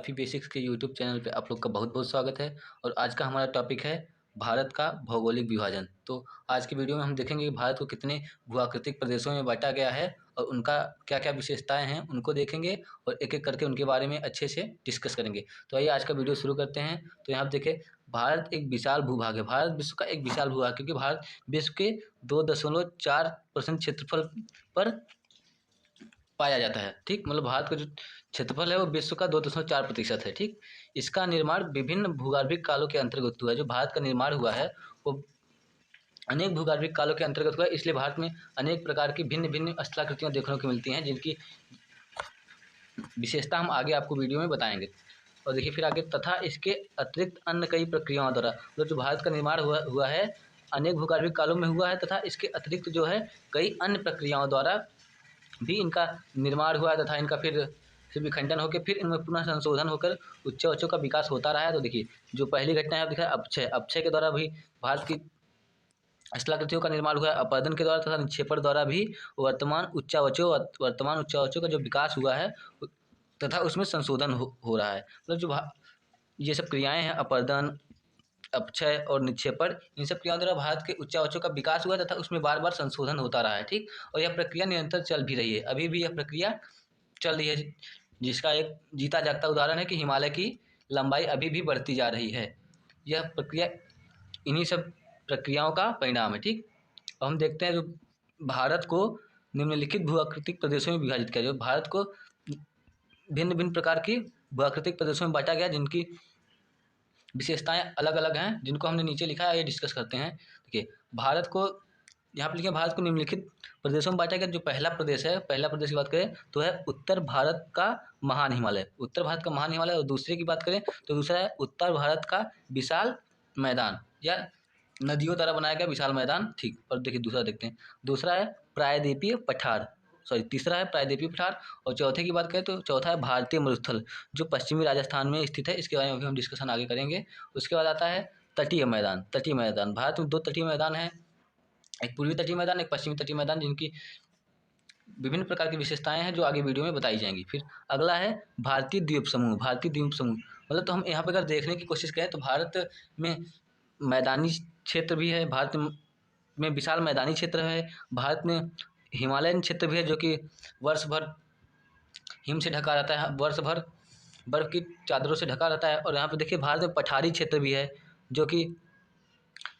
Geography basics के YouTube channel पे आप लोग का बहुत बहुत स्वागत है। और आज का हमारा टॉपिक है भारत का भौगोलिक विभाजन। तो आज की वीडियो में हम देखेंगे कि भारत को कितने भूआकृतिक प्रदेशों में बांटा गया है और उनका क्या क्या विशेषताएं हैं उनको देखेंगे और एक एक करके उनके बारे में अच्छे से डिस्कस करेंगे। तो आइए आज का वीडियो शुरू करते हैं। तो यहाँ पर देखें, भारत एक विशाल भूभाग है। भारत विश्व का एक विशाल भूभाग, क्योंकि भारत विश्व के 2.4% क्षेत्रफल पर पाया जाता है। ठीक, मतलब भारत का जो क्षेत्रफल है वो विश्व का 2.4% है। ठीक, इसका निर्माण विभिन्न भूगर्भिक कालों के अंतर्गत हुआ है। जो भारत का निर्माण हुआ है वो अनेक भूगर्भिक कालों के अंतर्गत हुआ है, इसलिए भारत में अनेक प्रकार की भिन्न भिन्न स्थलाकृतियाँ देखने को मिलती हैं, जिनकी विशेषता हम आगे आपको वीडियो में बताएंगे। और देखिए फिर आगे, तथा इसके अतिरिक्त अन्य कई प्रक्रियाओं द्वारा, मतलब जो भारत का निर्माण हुआ है अनेक भूगर्भिक कालों में हुआ है, तथा इसके अतिरिक्त जो है कई अन्य प्रक्रियाओं द्वारा भी इनका निर्माण हुआ है, तथा इनका फिर विखंडन होकर फिर इनमें पुनः संशोधन होकर उच्च का विकास होता रहा है। तो देखिए जो पहली घटना है दिखा अपक्षय के द्वारा भी भारत की स्थलाकृतियों का निर्माण हुआ है, अपरदन के द्वारा तथा निक्षेपण द्वारा भी वर्तमान उच्चावचों का जो विकास हुआ है तथा उसमें संशोधन हो रहा है। मतलब जो ये सब क्रियाएं हैं, अपरदन, अपक्षय और निक्षेपण, इन सब क्रियाओं द्वारा भारत के उच्चावचों का विकास हुआ तथा उसमें बार बार संशोधन होता रहा है। ठीक, और यह प्रक्रिया निरंतर चल भी रही है, अभी भी यह प्रक्रिया चल रही है, जिसका एक जीता जागता उदाहरण है कि हिमालय की लंबाई अभी भी बढ़ती जा रही है। यह प्रक्रिया इन्हीं सब प्रक्रियाओं का परिणाम है। ठीक, अब हम देखते हैं जो भारत को निम्नलिखित भूआकृतिक प्रदेशों में विभाजित किया गया। भारत को भिन्न भिन्न प्रकार की भूआकृतिक प्रदेशों में बांटा गया, जिनकी विशेषताएं अलग अलग हैं, जिनको हमने नीचे लिखा है, ये डिस्कस करते हैं। देखिए भारत को यहाँ पर लिखे, भारत को निम्नलिखित प्रदेशों में बांटा गया। जो पहला प्रदेश है, पहला प्रदेश की बात करें तो है उत्तर भारत का महान हिमालय, उत्तर भारत का महान हिमालय। और दूसरे की बात करें तो दूसरा है उत्तर भारत का विशाल मैदान या नदियों द्वारा बनाया गया विशाल मैदान। ठीक, और देखिए दूसरा देखते हैं, दूसरा है प्रायद्वीपीय पठार, तीसरा है प्रायद्वीपीय पठार। और चौथे की बात करें तो चौथा है भारतीय मरुस्थल, जो पश्चिमी राजस्थान में स्थित है। इसके बारे में भी हम डिस्कशन आगे करेंगे। उसके बाद आता है तटीय मैदान। तटीय मैदान, भारत में 2 तटीय मैदान हैं, एक पूर्वी तटीय मैदान, एक पश्चिमी तटीय मैदान, जिनकी विभिन्न प्रकार की विशेषताएं हैं जो आगे वीडियो में बताई जाएंगी। फिर अगला है भारतीय द्वीप समूह। भारतीय द्वीप समूह मतलब, तो हम यहाँ पर अगर देखने की कोशिश करें तो भारत में मैदानी क्षेत्र भी है, भारत में विशाल मैदानी क्षेत्र है, भारत में हिमालयन क्षेत्र भी है जो कि वर्ष भर हिम से ढका रहता है, वर्ष भर बर्फ़ की चादरों से ढका रहता है। और यहाँ पे देखिए भारत में पठारी क्षेत्र भी है, जो कि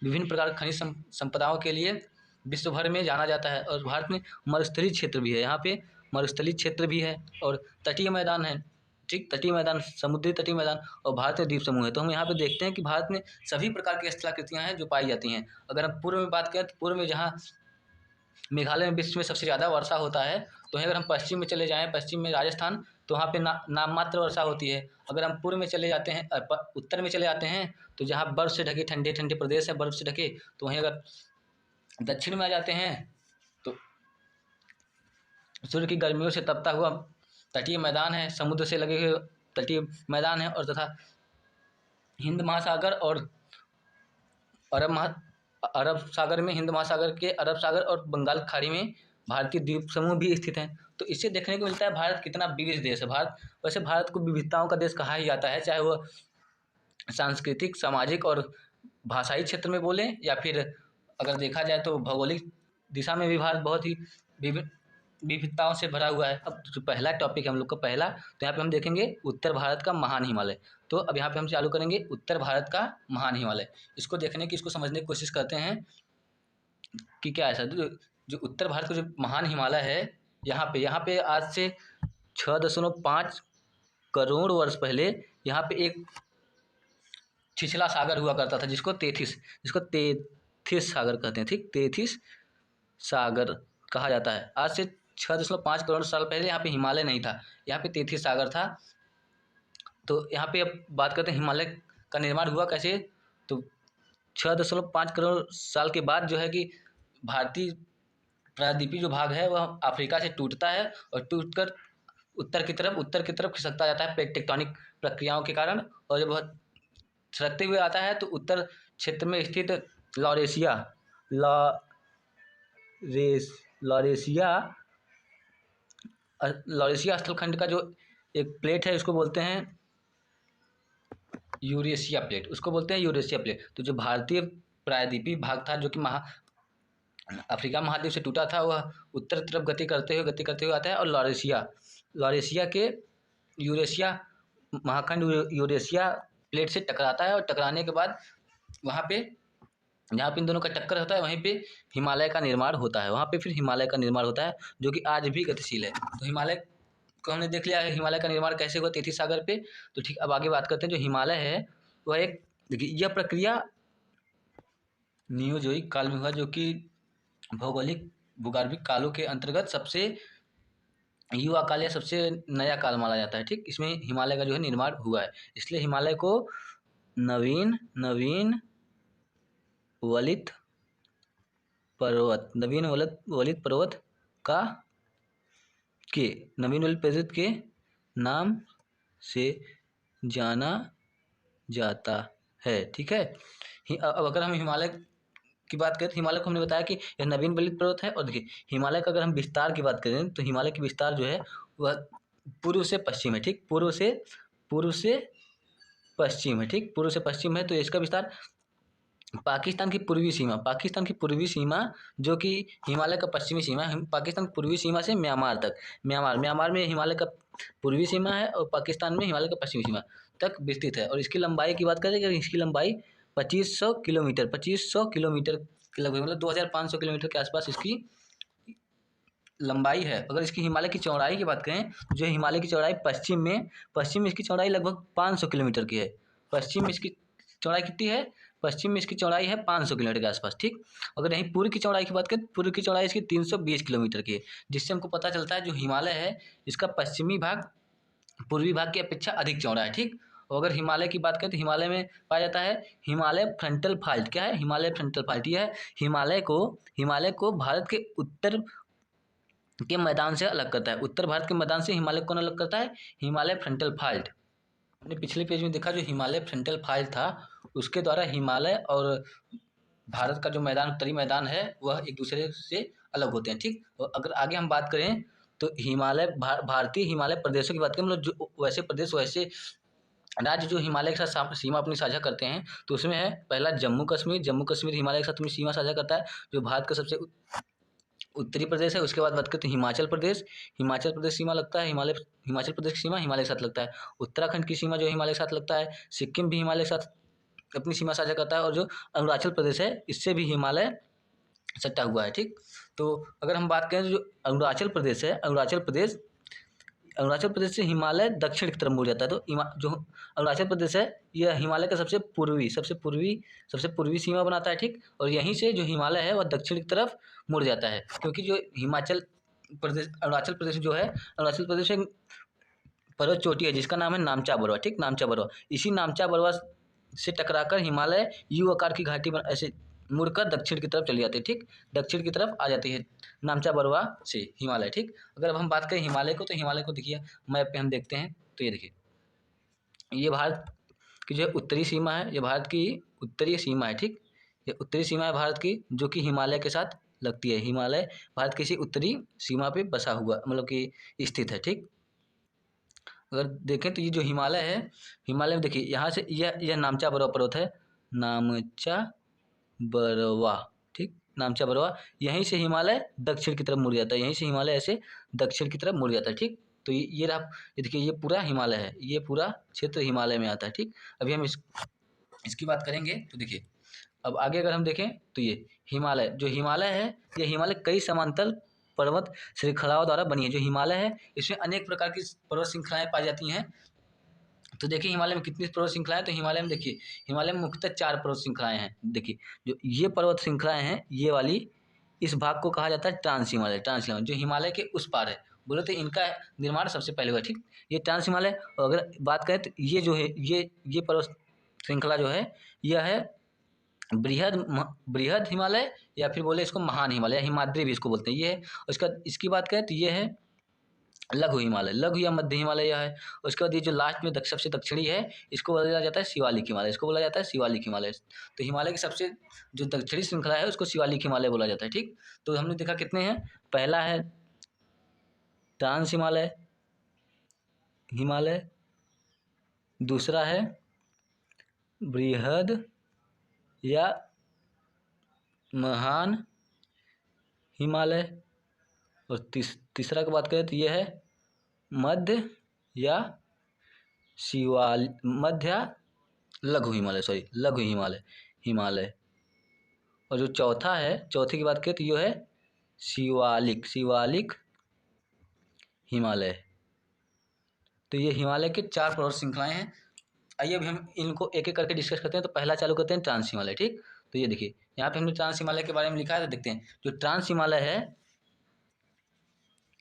विभिन्न प्रकार की खनिज संपदाओं के लिए विश्व भर में जाना जाता है। और भारत में मरुस्थलीय क्षेत्र भी है, यहाँ पे मरुस्थलीय क्षेत्र भी है और तटीय मैदान है। ठीक, तटीय मैदान, समुद्री तटीय मैदान और भारत में द्वीप समूह है। तो हम यहाँ पे देखते हैं कि भारत में सभी प्रकार की स्थलाकृतियाँ हैं जो पाई जाती हैं। अगर हम पूर्व में बात करें तो पूर्व में जहाँ मेघालय में विश्व में सबसे ज़्यादा वर्षा होता है, तो अगर हम पश्चिम में चले जाएँ, पश्चिम में राजस्थान, तो वहाँ पे नाम मात्र वर्षा होती है। अगर हम पूर्व में चले जाते हैं, उत्तर में चले जाते हैं, तो जहाँ बर्फ़ से ढके ठंडे ठंडे प्रदेश है, बर्फ़ से ढके, तो वहीं अगर दक्षिण में आ जाते हैं तो सूर्य की गर्मियों से तपता हुआ तटीय मैदान है, समुद्र से लगे हुए तटीय मैदान है, और तथा हिंद महासागर और अरब सागर में, हिंद महासागर के अरब सागर और बंगाल की खाड़ी में भारतीय द्वीप समूह भी स्थित हैं। तो इससे देखने को मिलता है भारत कितना विविध देश है। वैसे भारत को विविधताओं का देश कहा ही जाता है, चाहे वो सांस्कृतिक, सामाजिक और भाषाई क्षेत्र में बोलें, या फिर अगर देखा जाए तो भौगोलिक दिशा में भी भारत बहुत ही विविधताओं से भरा हुआ है। अब जो पहला टॉपिक है हम लोग का पहला, तो यहाँ पे हम देखेंगे उत्तर भारत का महान हिमालय। तो अब यहाँ पे हम चालू करेंगे उत्तर भारत का महान हिमालय। इसको देखने की, इसको समझने की कोशिश करते हैं कि क्या ऐसा जो उत्तर भारत का जो महान हिमालय है, यहाँ पे आज से 6.5 करोड़ वर्ष पहले यहाँ पे एक छिछला सागर हुआ करता था, जिसको तेथिस सागर कहते हैं। ठीक, तेथिस सागर कहा जाता है। आज से 6.5 करोड़ साल पहले यहाँ पे हिमालय नहीं था, यहाँ पे तेथिस सागर था। तो यहाँ पे अब बात करते हैं हिमालय का निर्माण हुआ कैसे। तो 6.5 करोड़ साल के बाद जो है कि भारतीय प्रायद्वीपीय जो भाग है वह अफ्रीका से टूटता है और टूटकर उत्तर की तरफ खिसकता जाता है प्लेट टेक्टोनिक प्रक्रियाओं के कारण। और जब वह सरकते हुए आता है तो उत्तर क्षेत्र में स्थित लॉरेशिया स्थलखंड का जो एक प्लेट है, इसको बोलते हैं यूरेशिया प्लेट, उसको बोलते हैं यूरेशिया प्लेट। तो जो भारतीय प्रायद्वीपीय भाग था जो कि अफ्रीका महाद्वीप से टूटा था, वह उत्तर तरफ गति करते हुए आता है और लॉरेशिया लॉरेशिया के यूरेशिया महाखंड यूरेशिया प्लेट से टकराता है, और टकराने के बाद वहाँ पे जहाँ पे इन दोनों का टक्कर होता है वहीं पे हिमालय का निर्माण होता है, वहाँ पे फिर हिमालय का निर्माण होता है जो कि आज भी गतिशील है। तो हिमालय को हमने देख लिया है हिमालय का निर्माण कैसे हुआ तैतीस सागर पे। तो ठीक, अब आगे बात करते हैं जो हिमालय है वह एक, देखिए यह प्रक्रिया नियोजोइक काल में हुआ, जो कि भौगोलिक भूगर्भिक कालों के अंतर्गत सबसे युवा काल या सबसे नया काल माना जाता है। ठीक, इसमें हिमालय का जो है निर्माण हुआ है, इसलिए हिमालय को नवीन नवीन वलित वलित पर्वत का के नवीन वलित पर्वत के नाम से जाना जाता है। ठीक है, अब अगर हम हिमालय की बात करें तो हिमालय को हमने बताया कि यह नवीन वलित पर्वत है। और देखिए हिमालय का अगर हम विस्तार की बात करें तो हिमालय की विस्तार जो है वह पूर्व से पश्चिम है। ठीक, पूर्व से पश्चिम है। ठीक, पूर्व से पश्चिम है। तो इसका विस्तार पाकिस्तान की पूर्वी सीमा जो कि हिमालय का पश्चिमी सीमा है, पाकिस्तान की पूर्वी सीमा से म्यांमार तक, म्यांमार में हिमालय का पूर्वी सीमा है और पाकिस्तान में हिमालय का पश्चिमी सीमा तक विस्तृत है। और इसकी लंबाई की बात करें कि इसकी लंबाई 2500 किलोमीटर के लगभग, मतलब 2500 किलोमीटर के आसपास इसकी लंबाई है। अगर इसकी हिमालय की चौड़ाई की बात करें तो जो हिमालय की चौड़ाई पश्चिम में इसकी चौड़ाई लगभग 500 किलोमीटर की है। पश्चिम में इसकी चौड़ाई कितनी है? पश्चिम में इसकी चौड़ाई है 500 किलोमीटर के आसपास। ठीक, अगर यहीं पूर्व की चौड़ाई की बात करें, पूर्व की चौड़ाई इसकी 320 किलोमीटर की है, जिससे हमको पता चलता है जो हिमालय है इसका पश्चिमी भाग पूर्वी भाग की अपेक्षा अधिक चौड़ा है। ठीक, और अगर हिमालय की बात करें तो हिमालय में पाया जाता है हिमालय फ्रंटल फाल्ट। क्या है हिमालय फ्रंटल फाल्ट? यह है हिमालय को भारत के उत्तर के मैदान से अलग करता है। उत्तर भारत के मैदान से हिमालय कौन अलग करता है? Himalaya frontal fault. हमने पिछले पेज में देखा जो हिमालय फ्रंटल फाल्ट था उसके द्वारा हिमालय और भारत का जो मैदान उत्तरी मैदान है वह एक दूसरे से अलग होते हैं। ठीक, और अगर आगे हम बात करें तो हिमालय भारतीय हिमालय प्रदेशों की बात करें, मतलब जो वैसे प्रदेश वैसे राज्य जो हिमालय के साथ सीमा अपनी साझा करते हैं, तो उसमें है पहला जम्मू कश्मीर हिमालय के साथ अपनी सीमा साझा करता है जो भारत का सबसे उत्तरी प्रदेश है। उसके बाद बात करते हैं हिमाचल प्रदेश सीमा लगता है हिमाचल प्रदेश की सीमा हिमालय के साथ लगता है। उत्तराखंड की सीमा जो हिमालय के साथ लगता है। सिक्किम भी हिमालय के साथ अपनी सीमा साझा करता है, और जो अरुणाचल प्रदेश है इससे भी हिमालय सटा हुआ है। ठीक, तो अगर हम बात करें जो अरुणाचल प्रदेश है, अरुणाचल प्रदेश से हिमालय दक्षिण की तरफ मुड़ जाता है। तो जो अरुणाचल प्रदेश है यह हिमालय का सबसे पूर्वी सीमा बनाता है। ठीक, और यहीं से जो हिमालय है वह दक्षिण की तरफ मुड़ जाता है, क्योंकि जो अरुणाचल प्रदेश जो है, अरुणाचल प्रदेश एक पर्वत चोटी है जिसका नाम है नामचा बरवा। ठीक, नामचा बरवा, इसी नामचा बरवा से टकराकर हिमालय यू आकार की घाटी ऐसे मुड़कर दक्षिण की तरफ चली जाती है। ठीक, दक्षिण की तरफ आ जाती है नामचा बरवा से हिमालय। ठीक, अगर अब हम बात करें हिमालय को, तो हिमालय को देखिए मैप पे हम देखते हैं तो ये देखिए ये भारत की जो उत्तरी सीमा है, ये भारत की उत्तरीय सीमा है। ठीक, ये उत्तरी सीमा है भारत की जो कि हिमालय के साथ लगती है। हिमालय भारत की इसी उत्तरी सीमा पे बसा हुआ, मतलब कि स्थित है। ठीक, अगर देखें तो ये जो हिमालय है, हिमालय में देखिए यहाँ से यह नामचा बरवा पर्वत है, नामचा बरवा। ठीक, नामचा बरवा, यहीं से हिमालय दक्षिण की तरफ मुड़ जाता है, यहीं से हिमालय ऐसे दक्षिण की तरफ मुड़ जाता है। ठीक, तो ये रहा, ये देखिए ये पूरा हिमालय है, ये पूरा क्षेत्र हिमालय में आता है। ठीक, अभी हम इसकी बात करेंगे तो देखिए अब आगे अगर हम देखें तो ये हिमालय है, ये हिमालय कई समांतर पर्वत श्रृंखलाओं द्वारा बनी है। जो हिमालय है इसमें अनेक प्रकार की पर्वत श्रृंखलाएं पाई जाती हैं। तो देखिए हिमालय में कितनी पर्वत श्रृंखलाएं, तो हिमालय में देखिए हिमालय में मुख्यतः 4 पर्वत श्रृंखलाएं हैं। देखिए जो ये पर्वत श्रृंखलाएं हैं, ये वाली इस भाग को कहा जाता है ट्रांस हिमालय, जो हिमालय के उस पार है, बोले तो इनका निर्माण सबसे पहले हुआ। ठीक, ये ट्रांस हिमालय। और अगर बात करें तो ये जो है ये पर्वत श्रृंखला जो है यह है बृहद हिमालय, या फिर बोले इसको महान हिमालय, हिमाद्री भी इसको बोलते हैं। ये है उसका, इसकी बात करें तो ये है लघु हिमालय, लघु या मध्य हिमालय यह है। उसके बाद ये जो लास्ट में सबसे दक्षिणी है इसको बोला जाता है शिवालिक हिमालय, तो हिमालय की सबसे जो दक्षिणी श्रृंखला है उसको शिवालिक हिमालय बोला जाता है। ठीक, तो हमने देखा कितने हैं, पहला है ट्रांस हिमालय, दूसरा है बृहद या महान हिमालय। और तीसरा की बात करें तो ये है मध्य या लघु हिमालय, लघु हिमालय। और जो चौथा है, चौथे की बात करें तो ये है शिवालिक हिमालय। तो ये हिमालय के 4 पर्वत श्रृंखलाएं हैं। आइए अभी हम इनको एक एक करके डिस्कस करते हैं। तो पहला चालू करते हैं ट्रांस हिमालय। ठीक, तो ये देखिए यहाँ पे हमने ट्रांस हिमालय के बारे में लिखा है। तो देखते हैं जो ट्रांस हिमालय है,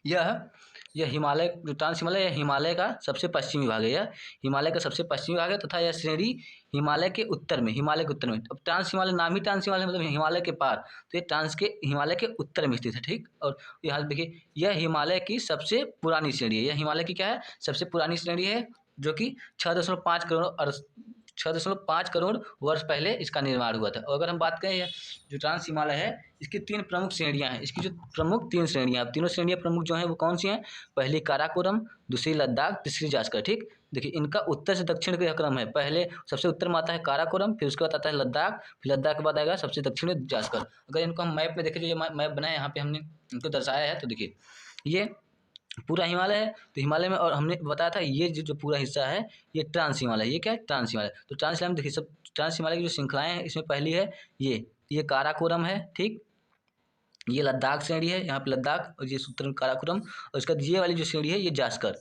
यह हिमालय, जो ट्रांस हिमालय है हिमालय का सबसे पश्चिमी भाग है। यह हिमालय का सबसे पश्चिमी भाग है तथा यह श्रेणी हिमालय के उत्तर में, अब ट्रांस हिमालय नाम ही ट्रांस हिमालय मतलब हिमालय के पार, तो ये ट्रांस के हिमालय के उत्तर में स्थित है। ठीक, और यहाँ देखिए यह हिमालय की सबसे पुरानी श्रेणी है। यह हिमालय की क्या है, सबसे पुरानी श्रेणी है, जो कि 6.5 करोड़ वर्ष पहले इसका निर्माण हुआ था। और अगर हम बात करें जो ट्रांस हिमालय है, इसकी 3 प्रमुख श्रेणियां हैं। इसकी जो प्रमुख 3 श्रेणियां, तीनों श्रेणियां प्रमुख जो हैं वो कौन सी हैं? पहली काराकोरम, दूसरी लद्दाख, तीसरी जास्कर। ठीक, देखिए इनका उत्तर से दक्षिण का क्रम है। पहले सबसे उत्तर में आता है काराकोरम, फिर उसके बाद आता है लद्दाख, फिर लद्दाख के बाद आएगा सबसे दक्षिण में जास्कर। अगर इनको हम मैप में देखें, जो ये मैप बनाया है यहाँ पे हमने इनको दर्शाया है, तो देखिए ये पूरा हिमालय है। तो हिमालय में, और हमने बताया था ये जो पूरा हिस्सा है ये ट्रांस हिमालय। ये क्या है? ट्रांस हिमालय। तो ट्रांस हिमालय में देखिए सब ट्रांस हिमालय की जो श्रृंखलाएं हैं, इसमें पहली है ये काराकोरम है। ठीक, ये लद्दाख श्रेणी है, यहाँ पे लद्दाख, और ये उत्तर काराकोरम, और इसका ये वाली जो श्रेणी है ये जास्कर,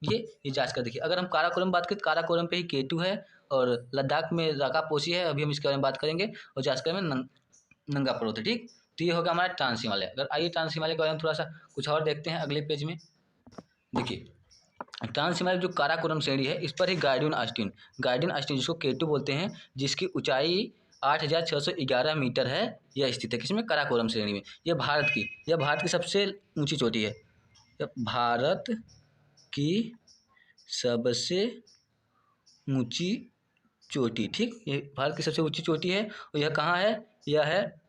ये जास्कर। देखिए अगर हम काराकोरम बात करें, काराकोरम पे ही केटू है, और लद्दाख में राकापोशी है, अभी हम इसके बारे में बात करेंगे, और जास्कर में नंगा पर्वत है। ठीक, तो ये होगा हमारा ट्रांस हिमालय। अगर आइए ट्रांस हिमालय के बारे में थोड़ा सा कुछ और देखते हैं अगले पेज में। देखिए ट्रांस हिमालय जो काराकोरम श्रेणी है, इस पर ही गार्डियन आस्टीन जिसको केटू बोलते हैं, जिसकी ऊंचाई 8,611 मीटर है, यह स्थित है किसमें? काराकोरम श्रेणी में। यह भारत की सबसे ऊंची चोटी है। भारत की सबसे ऊंची चोटी, ठीक, ये भारत की सबसे ऊंची चोटी है। और यह कहाँ है? यह है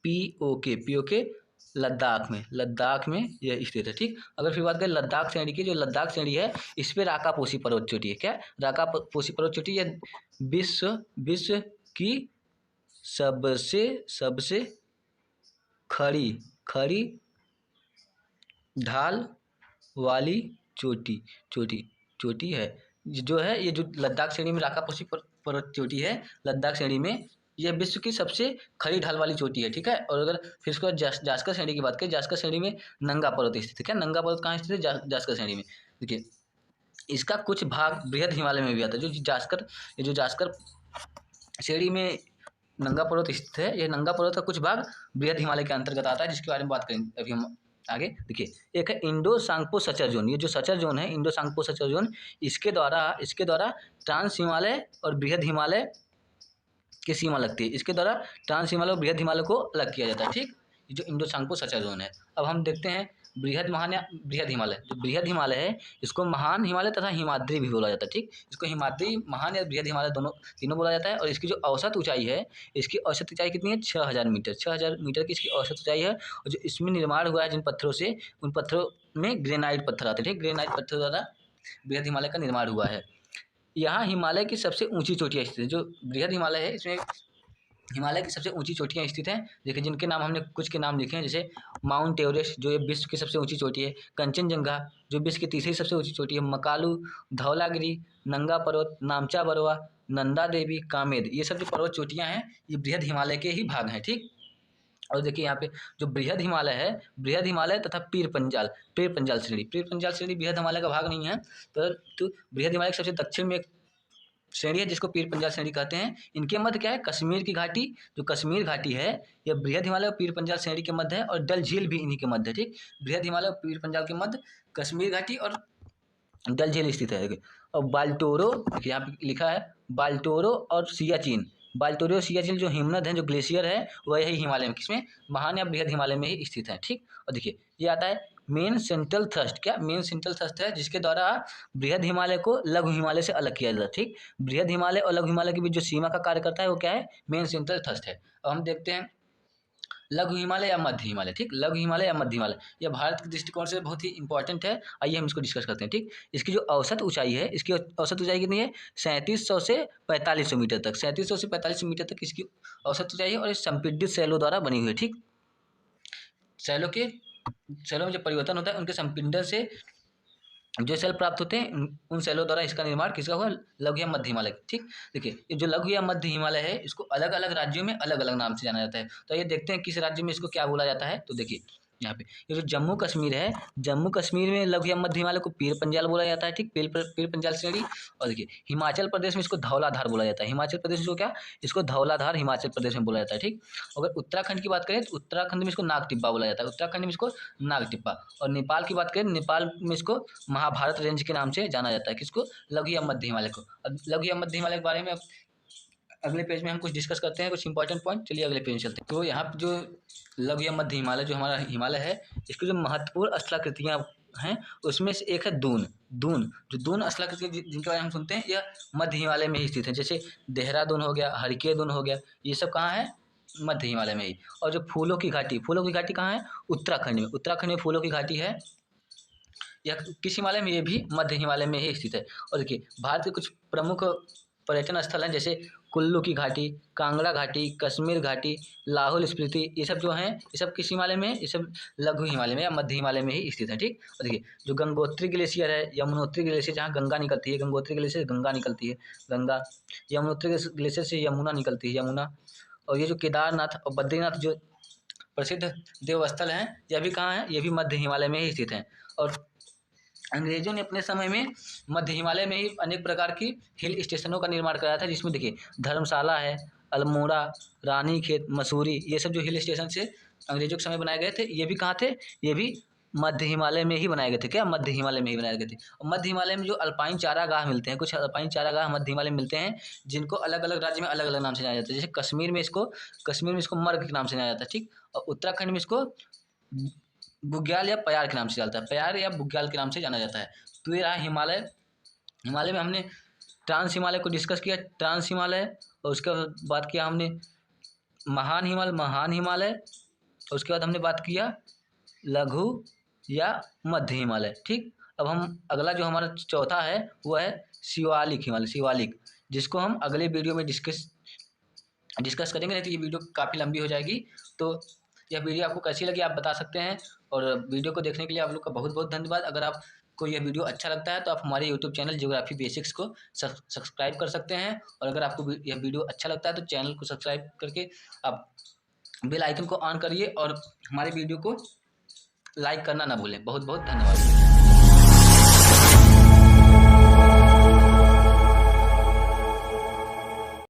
पीओके लद्दाख में यह स्थित है। ठीक, अगर फिर बात करें लद्दाख श्रेणी की, जो लद्दाख श्रेणी है इस पे राकापोशी पर्वत चोटी है। क्या? राकापोशी पर्वत चोटी, यह विश्व की सबसे खड़ी ढाल वाली चोटी है, जो है ये जो लद्दाख श्रेणी में राकापोशी पर्वत चोटी है, लद्दाख श्रेणी में यह विश्व की सबसे खड़ी ढाल वाली चोटी है। ठीक है, और अगर फिर उसके बाद जास्कर श्रेणी की बात करें, जास्कर श्रेणी में नंगा पर्वत स्थित है। क्या? नंगा पर्वत कहाँ स्थित है? जास्कर श्रेणी में। देखिए इसका कुछ भाग बृहद हिमालय में भी आता है। जो जास्कर श्रेणी में नंगा पर्वत स्थित है, यह नंगा पर्वत का कुछ भाग बृहद हिमालय के अंतर्गत आता है, जिसके बारे में बात करेंगे अभी हम आगे। देखिए एक है इंडो सांगपो सचर जोन। ये जो सचर जोन है, इंडो सांगपो सचर जोन, इसके द्वारा ट्रांस हिमालय और बृहद हिमालय की सीमा लगती है। इसके द्वारा ट्रांस हिमालय और बृहद हिमालय को अलग किया जाता है। ठीक, ये जो इंडो सांगपो सचर जोन है। अब हम देखते हैं बृहद हिमालय। जो बृहद हिमालय है इसको महान हिमालय तथा हिमाद्री भी बोला जाता है। ठीक, इसको हिमाद्री, महान या बृहद हिमालय तीनों बोला जाता है। और इसकी जो औसत ऊंचाई है, इसकी औसत ऊंचाई कितनी है? 6,000 मीटर। 6,000 मीटर की इसकी औसत ऊंचाई है। और जो इसमें निर्माण हुआ है जिन पत्थरों से, उन पत्थरों में ग्रेनाइट पत्थर आते हैं। ठीक, ग्रेनाइट पत्थर द्वारा बृहद हिमालय का निर्माण हुआ है। यहाँ हिमालय की सबसे ऊंची चोटियाँ स्थित है। जो बृहद हिमालय है इसमें हिमालय की सबसे ऊंची चोटियाँ स्थित हैं। देखिए जिनके नाम हमने कुछ के नाम लिखे हैं, जैसे माउंट एवरेस्ट जो ये विश्व की सबसे ऊंची चोटी है, कंचनजंगा जो विश्व की तीसरी सबसे ऊंची चोटी है, मकालू, धौलागिरी, नंगा पर्वत, नामचा बरवा, नंदा देवी, कामेद, ये सब जो पर्वत चोटियाँ हैं ये बृहद हिमालय के ही भाग हैं। ठीक, और देखिए यहाँ पे जो बृहद हिमालय है, बृहद हिमालय तथा पीर पंजाल श्रेणी बृहद हिमालय का भाग नहीं है, तो बृहद हिमालय के सबसे दक्षिण में एक श्रेणी है जिसको पीर पंजाल श्रेणी कहते हैं। इनके मध्य क्या है? कश्मीर की घाटी, जो कश्मीर घाटी है यह बृहद हिमालय और पीर पंजाल श्रेणी के मध्य है, और डल झील भी इन्हीं के मध्य है। ठीक, बृहद हिमालय और पीर पंजाल के मध्य कश्मीर घाटी और डल झील स्थित है। और बाल्टोरो, यहाँ पे लिखा है बाल्टोरो और सियाचिन, बाल्टोरो और सियाचिन जो हिमनद है, जो ग्लेशियर है, वह यही हिमालय में किसमें? महान या बृहद हिमालय में ही स्थित है। ठीक, और देखिए ये आता है मेन सेंट्रल थ्रस्ट। क्या? मेन सेंट्रल थ्रस्ट है जिसके द्वारा बृहद हिमालय को लघु हिमालय से अलग किया जाता है। ठीक, बृहद हिमालय और लघु हिमालय के बीच जो सीमा का कार्य करता है वो क्या है? मेन सेंट्रल थ्रस्ट है। अब हम देखते हैं लघु हिमालय या मध्य हिमालय, ठीक, लघु हिमालय या मध्य हिमालय, यह भारत के दृष्टिकोण से बहुत ही इंपॉर्टेंट है। आइए हम इसको डिस्कस करते हैं, ठीक। इसकी जो औसत ऊंचाई है, इसकी औसत ऊंचाई कितनी है? 3700 से 4500 मीटर तक, 3700 से 4500 मीटर तक इसकी औसत ऊंचाई है, और ये संपीड़ित शैलों द्वारा बनी हुई है, ठीक। शैलों में जो परिवर्तन होता है उनके संपीड़न से जो सेल प्राप्त होते हैं उन सेलों द्वारा इसका निर्माण किसका हुआ? लघु या मध्य हिमालय, ठीक। देखिए ये जो लघु या मध्य हिमालय है इसको अलग अलग राज्यों में अलग अलग नाम से जाना जाता है। तो ये देखते हैं किस राज्य में इसको क्या बोला जाता है। तो देखिए यहाँ पे ये जो जम्मू कश्मीर है, जम्मू कश्मीर में लघु या मध्य हिमालय को पीर पंजाल बोला जाता है, ठीक, पीर पंजाल श्रेणी। और देखिए हिमाचल प्रदेश में इसको धौलाधार बोला जाता है, हिमाचल प्रदेश में इसको क्या, इसको धौलाधार हिमाचल प्रदेश में बोला जाता है, ठीक। अगर उत्तराखंड की बात करें तो उत्तराखंड में इसको नागटिब्बा बोला जाता है, उत्तराखंड में इसको नागटिब्बा। और नेपाल की बात करें, नेपाल में इसको महाभारत रेंज के नाम से जाना जाता है, किसको? लघु या मध्य हिमालय को। अब लघु या मध्य हिमालय के बारे में अगले पेज में हम कुछ डिस्कस करते हैं, कुछ इंपॉर्टेंट पॉइंट। चलिए अगले पेज में चलते हैं। तो यहाँ पे जो लघु या मध्य हिमालय जो हमारा हिमालय है, इसकी जो महत्वपूर्ण स्थलाकृतियाँ हैं उसमें से एक है दून। जो दून स्थलाकृति जिनके बारे में हम सुनते हैं, यह मध्य हिमालय में ही स्थित है। जैसे देहरादून हो गया, हरकी दून हो गया, ये सब कहाँ है? मध्य हिमालय में ही। और जो फूलों की घाटी कहाँ है? उत्तराखंड में। उत्तराखंड में फूलों की घाटी है, यह किस हिमालय में? ये भी मध्य हिमालय में ही स्थित है। और देखिए भारत के कुछ प्रमुख पर्यटन स्थल हैं, जैसे कुल्लू की घाटी, कांगड़ा घाटी, कश्मीर घाटी, लाहौल स्पीति, ये सब जो हैं ये सब किस हिमालय में? ये सब लघु हिमालय में या मध्य हिमालय में ही स्थित है, ठीक। और देखिए जो गंगोत्री ग्लेशियर है, यमुनोत्री ग्लेशियर, जहाँ गंगा निकलती है, गंगोत्री ग्लेशियर गंगा निकलती है, गंगा। यमुनोत्री ग्लेशियर से यमुना निकलती है, यमुना। और ये जो केदारनाथ और बद्रीनाथ जो प्रसिद्ध देवस्थल हैं, यह भी कहाँ है? ये भी मध्य हिमालय में ही स्थित हैं। और अंग्रेजों ने अपने समय में मध्य हिमालय में ही अनेक प्रकार की हिल स्टेशनों का निर्माण कराया था, जिसमें देखिए धर्मशाला है, अल्मोड़ा, रानीखेत, मसूरी, ये सब जो हिल स्टेशन से अंग्रेजों के समय बनाए गए थे, ये भी कहाँ थे? ये भी मध्य हिमालय में ही बनाए गए थे। क्या? मध्य हिमालय में ही बनाए गए थे। और मध्य हिमालय में जो अल्पाइन चारागाह मिलते हैं, कुछ अल्पाइन चारागाह मध्य हिमालय में मिलते हैं, जिनको अलग अलग राज्य में अलग अलग नाम से जाना जाता है। जैसे कश्मीर में इसको मर्ग के नाम से जाना जाता है, ठीक। और उत्तराखंड में इसको बुग्याल या प्यार के नाम से चलता है, प्यार या बुग्याल के नाम से जाना जाता है। तो ये रहा हिमालय। हिमालय में हमने ट्रांस हिमालय को डिस्कस किया, ट्रांस हिमालय। और उसके बाद बात किया हमने महान हिमालय। और उसके बाद हमने बात किया लघु या मध्य हिमालय, ठीक। अब हम अगला जो हमारा चौथा है वो है शिवालिक हिमालय, जिसको हम अगले वीडियो में डिस्कस करेंगे, नहीं तो ये वीडियो काफ़ी लंबी हो जाएगी। तो यह वीडियो आपको कैसी लगी आप बता सकते हैं। और वीडियो को देखने के लिए आप लोग का बहुत बहुत धन्यवाद। अगर आपको यह वीडियो अच्छा लगता है तो आप हमारे यूट्यूब चैनल ज्योग्राफी बेसिक्स को सब्सक्राइब कर सकते हैं। और अगर आपको यह वीडियो अच्छा लगता है तो चैनल को सब्सक्राइब करके आप बेल आइकन को ऑन करिए और हमारे वीडियो को लाइक करना ना भूलें। बहुत बहुत धन्यवाद।